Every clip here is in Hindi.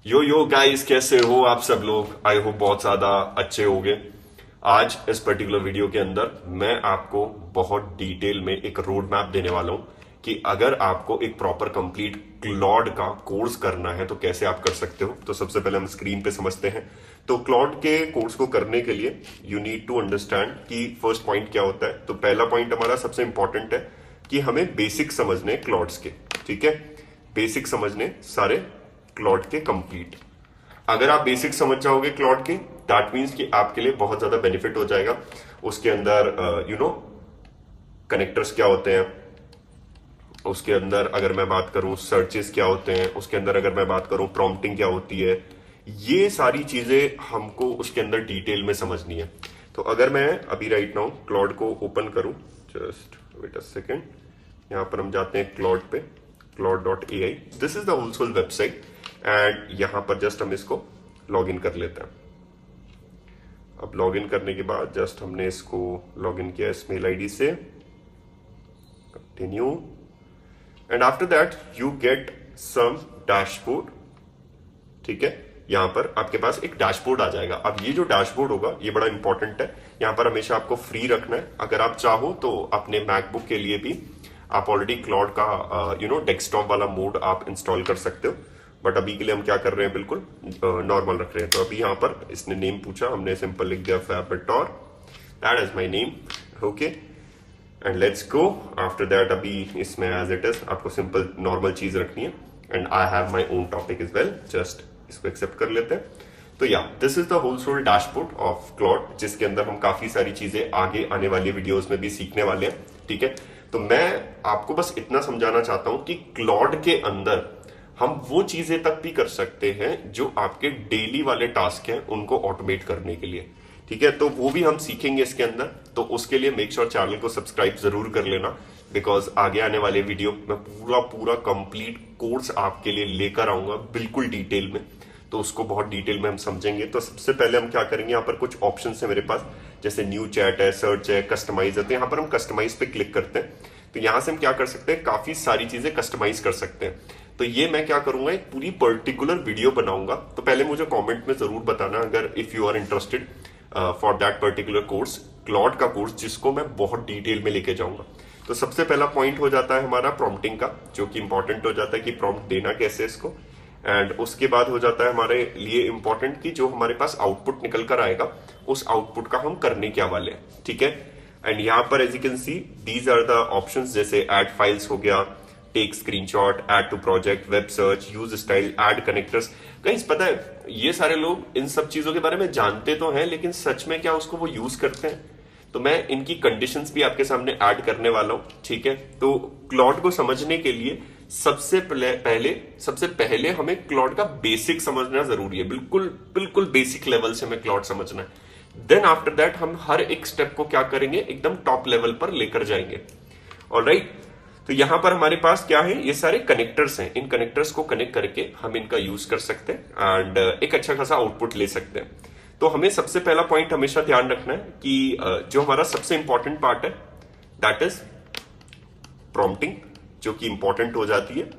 यो गाइस, कैसे हो आप सब लोग। आई होप बहुत ज्यादा अच्छे होंगे। आज इस पर्टिकुलर वीडियो के अंदर मैं आपको बहुत डिटेल में एक रोड मैप देने वाला हूं कि अगर आपको एक प्रॉपर कंप्लीट क्लॉड का कोर्स करना है तो कैसे आप कर सकते हो। तो सबसे पहले हम स्क्रीन पे समझते हैं। तो क्लॉड के कोर्स को करने के लिए यू नीड टू अंडरस्टैंड कि फर्स्ट पॉइंट क्या होता है। तो पहला पॉइंट हमारा सबसे इंपॉर्टेंट है कि हमें बेसिक समझने क्लॉड्स के, ठीक है, बेसिक समझने सारे क्लॉड के कंप्लीट। अगर आप बेसिक समझ जाओगे क्लॉड के, दैट मीन्स कि आपके लिए बहुत ज्यादा बेनिफिट हो जाएगा। उसके अंदर कनेक्टर्स क्या होते हैं, उसके अंदर अगर मैं बात करूं सर्चेस क्या होते हैं, उसके अंदर अगर मैं बात करूं प्रॉम्प्टिंग क्या होती है, ये सारी चीजें हमको उसके अंदर डिटेल में समझनी है। तो अगर मैं अभी राइट नाउ क्लॉड को ओपन करूं, जस्ट वेट अ सेकेंड, यहां पर हम जाते हैं क्लॉड पे, claude.ai। This is the whole website and यहां पर जस्ट हम इसको लॉग इन कर लेते हैं। अब लॉग इन करने के बाद जस्ट हमने इसको लॉग इन किया इस मेल आईडी से, continue, and after that you get some dashboard. ठीक है, यहां पर आपके पास एक डैशबोर्ड आ जाएगा। अब ये जो डैशबोर्ड होगा ये बड़ा इंपॉर्टेंट है, यहां पर हमेशा आपको फ्री रखना है। अगर आप चाहो तो अपने मैकबुक के लिए भी आप ऑलरेडी क्लॉड का डेस्कटॉप वाला मोड आप इंस्टॉल कर सकते हो, बट अभी के लिए हम क्या कर रहे हैं, बिल्कुल नॉर्मल रख रहे हैं। तो अभी यहां पर इसने नेम पूछा, हमने सिंपल लिख दिया फैबिटोर, that is my name, okay, and let's go. After that अभी इसमें एज इट इज आपको सिंपल नॉर्मल चीज रखनी है, and I have my own topic is well, just इसको एक्सेप्ट कर लेते हैं। तो या this is the whole dashboard of Claude, जिसके अंदर हम काफी सारी चीजें आगे आने वाली वीडियोस में भी सीखने वाले हैं। ठीक है, तो मैं आपको बस इतना समझाना चाहता हूं कि क्लॉड के अंदर हम वो चीजें तक भी कर सकते हैं जो आपके डेली वाले टास्क हैं उनको ऑटोमेट करने के लिए। ठीक है, तो वो भी हम सीखेंगे इसके अंदर। तो उसके लिए मेक श्योर चैनल को सब्सक्राइब जरूर कर लेना, बिकॉज आगे आने वाले वीडियो में पूरा पूरा कंप्लीट कोर्स आपके लिए लेकर आऊंगा बिल्कुल डिटेल में। तो उसको बहुत डिटेल में हम समझेंगे। तो सबसे पहले हम क्या करेंगे, यहाँ पर कुछ ऑप्शन है मेरे पास, जैसे न्यू चैट है, सर्च है, कस्टमाइज है। तो यहाँ पर हम कस्टमाइज पे क्लिक करते हैं, तो यहां से हम क्या कर सकते हैं, काफी सारी चीजें कस्टमाइज कर सकते हैं। तो ये मैं क्या करूंगा, एक पूरी पर्टिकुलर वीडियो बनाऊंगा। तो पहले मुझे कमेंट में जरूर बताना अगर if you are interested for that particular course, Claude का कोर्स, जिसको मैं बहुत डिटेल में लेके जाऊंगा। तो सबसे पहला पॉइंट हो जाता है हमारा प्रॉम्प्टिंग का, जो कि इंपॉर्टेंट हो जाता है कि प्रॉम्प्ट देना कैसे इसको। एंड उसके बाद हो जाता है हमारे लिए इंपॉर्टेंट कि जो हमारे पास आउटपुट निकल कर आएगा उस आउटपुट का हम करने क्या वाले हैं। ठीक है, एंड यहां पर as you can see these are the options, जैसे ऐड फाइल्स हो गया, take screenshot, add to project, web search, use style, add connectors. Guys पता है ये सारे लोग इन सब चीजों के बारे में जानते तो हैं, लेकिन सच में क्या उसको वो यूज करते हैं? तो मैं इनकी कंडीशंस भी आपके सामने ऐड करने वाला हूं। ठीक है, तो क्लॉड को समझने के लिए सबसे पहले हमें क्लॉड का बेसिक समझना जरूरी है, बिल्कुल बिल्कुल बेसिक लेवल से हमें क्लॉड समझना है। देन आफ्टर दैट हम हर एक स्टेप को क्या करेंगे, एकदम टॉप लेवल पर लेकर जाएंगे। ऑलराइट, तो यहां पर हमारे पास क्या है, ये सारे कनेक्टर्स हैं। इन कनेक्टर्स को कनेक्ट करके हम इनका यूज कर सकते हैं एंड एक अच्छा खासा आउटपुट ले सकते हैं। तो हमें सबसे पहला पॉइंट हमेशा ध्यान रखना है कि जो हमारा सबसे इंपॉर्टेंट पार्ट है दैट इज प्रॉम्प्टिंग, जो कि इंपॉर्टेंट हो जाती है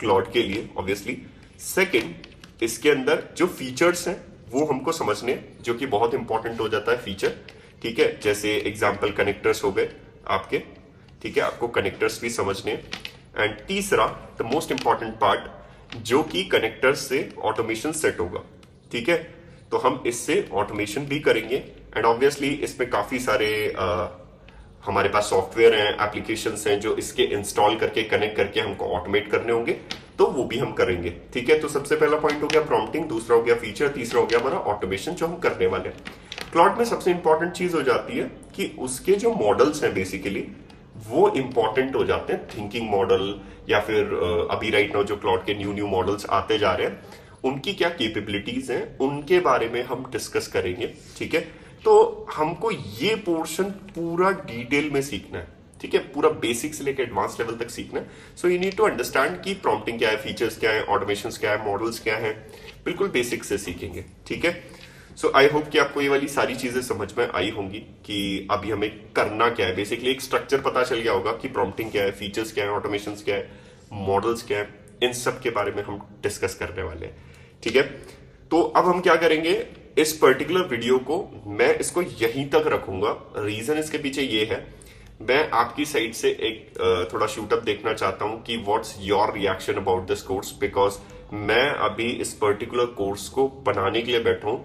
क्लॉड के लिए ऑब्वियसली। सेकंड, इसके अंदर जो फीचर्स हैं वो हमको समझने हैं, जो कि बहुत इंपॉर्टेंट हो जाता है फीचर। ठीक है, जैसे एग्जाम्पल कनेक्टर्स हो गए आपके, ठीक है, आपको कनेक्टर्स भी समझने हैं। एंड तीसरा द मोस्ट इंपॉर्टेंट पार्ट, जो कि कनेक्टर्स से ऑटोमेशन सेट होगा। ठीक है, तो हम इससे ऑटोमेशन भी करेंगे एंड ऑब्वियसली इसमें काफी सारे हमारे पास सॉफ्टवेयर हैं, एप्लीकेशंस हैं जो इसके इंस्टॉल करके कनेक्ट करके हमको ऑटोमेट करने होंगे, तो वो भी हम करेंगे। ठीक है, तो सबसे पहला पॉइंट हो गया प्रॉम्प्टिंग, दूसरा हो गया फीचर, तीसरा हो गया हमारा ऑटोमेशन जो हम करने वाले हैं। क्लॉड में सबसे इंपॉर्टेंट चीज हो जाती है कि उसके जो मॉडल्स हैं बेसिकली वो इंपॉर्टेंट हो जाते हैं। थिंकिंग मॉडल या फिर अभी राइट नाउ जो क्लॉड के न्यू मॉडल्स आते जा रहे हैं, उनकी क्या कैपेबिलिटीज हैं उनके बारे में हम डिस्कस करेंगे। ठीक है, तो हमको ये पोर्शन पूरा डिटेल में सीखना है। ठीक है, पूरा बेसिक से लेकर एडवांस लेवल तक सीखना है। So you need to understand कि प्रॉम्प्टिंग क्या है, फीचर्स क्या है, ऑटोमेशन क्या है, मॉडल्स क्या है, बिल्कुल बेसिक से सीखेंगे। ठीक है, सो आई होप कि आपको ये वाली सारी चीजें समझ में आई होंगी कि अभी हमें करना क्या है। बेसिकली एक स्ट्रक्चर पता चल गया होगा कि प्रॉम्प्टिंग क्या है, फीचर्स क्या है, ऑटोमेशन क्या है, मॉडल्स क्या है, इन सब के बारे में हम डिस्कस करने वाले हैं। ठीक है। तो अब हम क्या करेंगे, इस पर्टिकुलर वीडियो को मैं इसको यहीं तक रखूंगा। रीजन इसके पीछे ये है, मैं आपकी साइड से एक थोड़ा शूटअप देखना चाहता हूं कि what's your reaction about this course, because मैं अभी इस पर्टिकुलर कोर्स को बनाने के लिए बैठा हूं।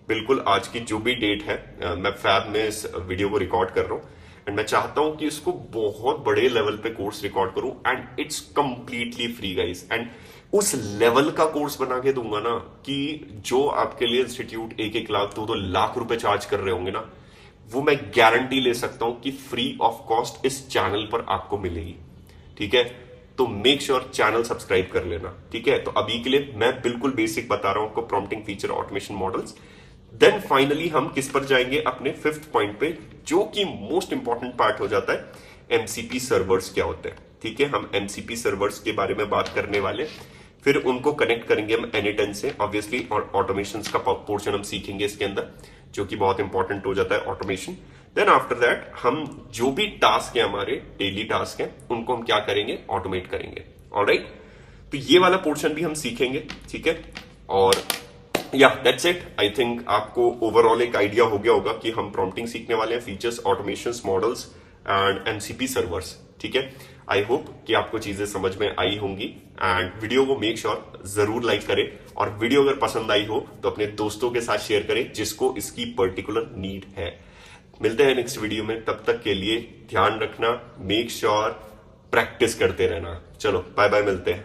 बिल्कुल आज की जो भी डेट है, मैं फैब में इस वीडियो को रिकॉर्ड कर रहा हूं एंड मैं चाहता हूं कि इसको बहुत बड़े लेवल पे कोर्स रिकॉर्ड करूं and it's completely free guys. And उस लेवल का कोर्स बना के दूंगा ना कि जो आपके लिए इंस्टीट्यूट 1-1 लाख 2-2 लाख रुपए चार्ज कर रहे होंगे ना, वो मैं गारंटी ले सकता हूं कि फ्री ऑफ कॉस्ट इस चैनल पर आपको मिलेगी। ठीक है, तो मेक श्योर चैनल सब्सक्राइब कर लेना। ठीक है, तो अभी के लिए मैं बिल्कुल बेसिक बता रहा हूं आपको, prompting feature automation models. Then finally हम किस पर जाएंगे, अपने 5th पॉइंट पे, जो कि मोस्ट इंपॉर्टेंट पार्ट हो जाता है, एमसीपी सर्वर्स क्या होते हैं। ठीक है, हम एमसीपी सर्वर्स के बारे में बात करने वाले, फिर उनको कनेक्ट करेंगे हम N8N से ऑब्वियसली, और ऑटोमेशन का पोर्शन हम सीखेंगे इसके अंदर, जो कि बहुत इंपॉर्टेंट हो जाता है ऑटोमेशन। देन आफ्टर दैट हम जो भी टास्क है, हमारे डेली टास्क है, उनको हम क्या करेंगे, ऑटोमेट करेंगे। ऑलराइट, तो ये वाला पोर्शन भी हम सीखेंगे। ठीक है, और या दैट्स इट। आई थिंक आपको ओवरऑल एक आइडिया हो गया होगा कि हम प्रॉम्प्टिंग सीखने वाले हैं, features, automation, models and MCP servers. ठीक है, आई होप कि आपको चीजें समझ में आई होंगी एंड वीडियो को मेक श्योर जरूर लाइक करें, और वीडियो अगर पसंद आई हो तो अपने दोस्तों के साथ शेयर करें जिसको इसकी पर्टिकुलर नीड है। मिलते हैं नेक्स्ट वीडियो में, तब तक के लिए ध्यान रखना, मेक श्योर प्रैक्टिस करते रहना। चलो बाय बाय, मिलते हैं।